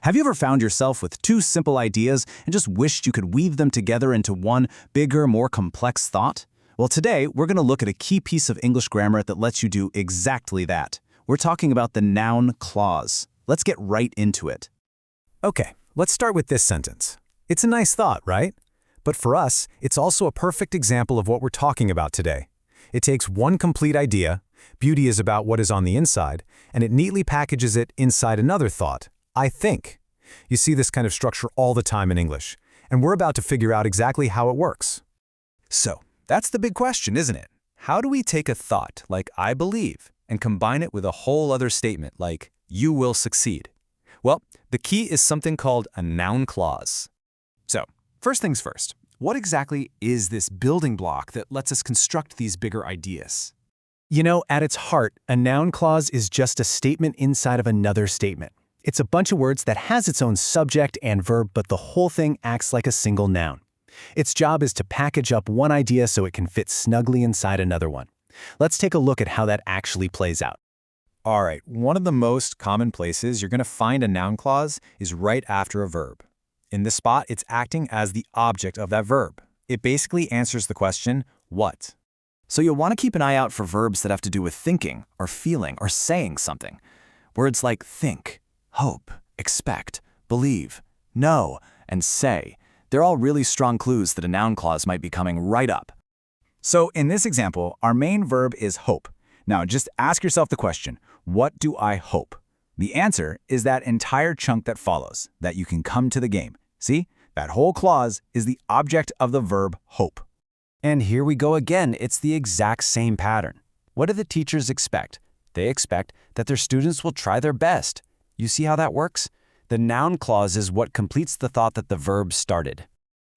Have you ever found yourself with two simple ideas and just wished you could weave them together into one bigger, more complex thought? Well, today we're going to look at a key piece of English grammar that lets you do exactly that. We're talking about the noun clause. Let's get right into it. Okay, let's start with this sentence. It's a nice thought, right? But for us, it's also a perfect example of what we're talking about today. It takes one complete idea, beauty is about what is on the inside, and it neatly packages it inside another thought, I think. You see this kind of structure all the time in English, and we're about to figure out exactly how it works. So, that's the big question, isn't it? How do we take a thought like I believe and combine it with a whole other statement like you will succeed? Well, the key is something called a noun clause. So, first things first, what exactly is this building block that lets us construct these bigger ideas? You know, at its heart, a noun clause is just a statement inside of another statement. It's a bunch of words that has its own subject and verb, but the whole thing acts like a single noun. Its job is to package up one idea so it can fit snugly inside another one. Let's take a look at how that actually plays out. All right, one of the most common places you're going to find a noun clause is right after a verb. In this spot, it's acting as the object of that verb. It basically answers the question, what? So you'll want to keep an eye out for verbs that have to do with thinking or feeling or saying something. Words like think, hope, expect, believe, know, and say. They're all really strong clues that a noun clause might be coming right up. So in this example, our main verb is hope. Now just ask yourself the question, what do I hope? The answer is that entire chunk that follows, that you can come to the game. See, that whole clause is the object of the verb hope. And here we go again, it's the exact same pattern. What do the teachers expect? They expect that their students will try their best. You see how that works? The noun clause is what completes the thought that the verb started.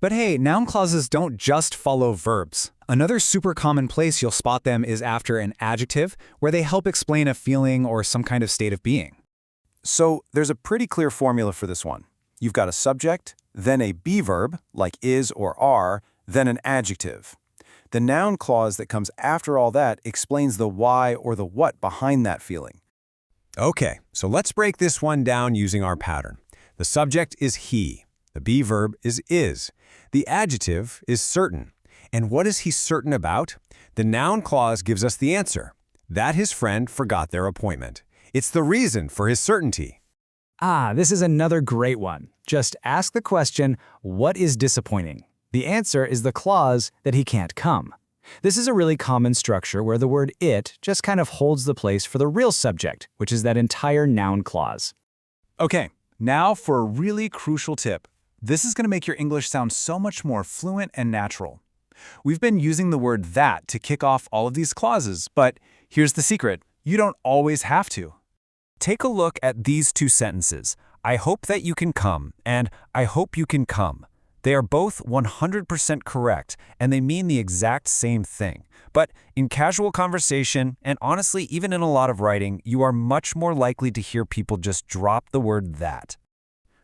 But hey, noun clauses don't just follow verbs. Another super common place you'll spot them is after an adjective, where they help explain a feeling or some kind of state of being. So there's a pretty clear formula for this one. You've got a subject, then a be verb, like is or are, then an adjective. The noun clause that comes after all that explains the why or the what behind that feeling. Okay, so let's break this one down using our pattern. The subject is he. The be verb is. The adjective is certain. And what is he certain about? The noun clause gives us the answer, that his friend forgot their appointment. It's the reason for his certainty. This is another great one. Just ask the question, what is disappointing? The answer is the clause that he can't come. This is a really common structure where the word it just kind of holds the place for the real subject, which is that entire noun clause. Okay, now for a really crucial tip. This is going to make your English sound so much more fluent and natural. We've been using the word that to kick off all of these clauses, but here's the secret. You don't always have to. Take a look at these two sentences. I hope that you can come, and I hope you can come. They are both 100% correct, and they mean the exact same thing. But in casual conversation, and honestly, even in a lot of writing, you are much more likely to hear people just drop the word that.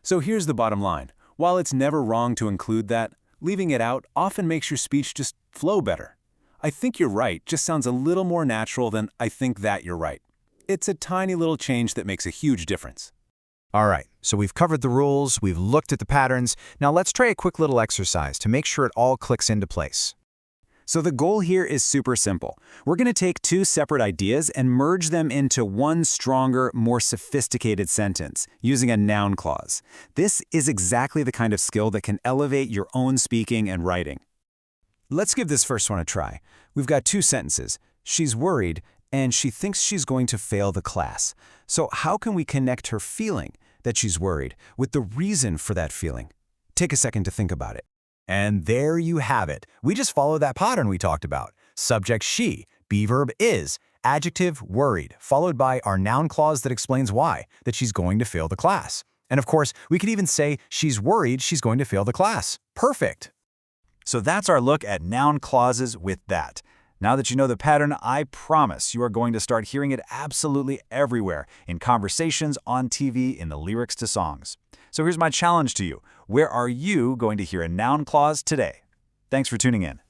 So here's the bottom line. While it's never wrong to include that, leaving it out often makes your speech just flow better. I think you're right just sounds a little more natural than I think that you're right. It's a tiny little change that makes a huge difference. All right, so we've covered the rules, we've looked at the patterns. Now let's try a quick little exercise to make sure it all clicks into place. So the goal here is super simple. We're going to take two separate ideas and merge them into one stronger, more sophisticated sentence using a noun clause. This is exactly the kind of skill that can elevate your own speaking and writing. Let's give this first one a try. We've got two sentences. She's worried, and she thinks she's going to fail the class. So how can we connect her feeling that she's worried with the reason for that feeling? Take a second to think about it. And there you have it. We just followed that pattern we talked about. Subject she, be verb is, adjective worried, followed by our noun clause that explains why, that she's going to fail the class. And of course, we could even say she's worried she's going to fail the class. Perfect. So that's our look at noun clauses with that. Now that you know the pattern, I promise you are going to start hearing it absolutely everywhere, in conversations, on TV, in the lyrics to songs. So here's my challenge to you. Where are you going to hear a noun clause today? Thanks for tuning in.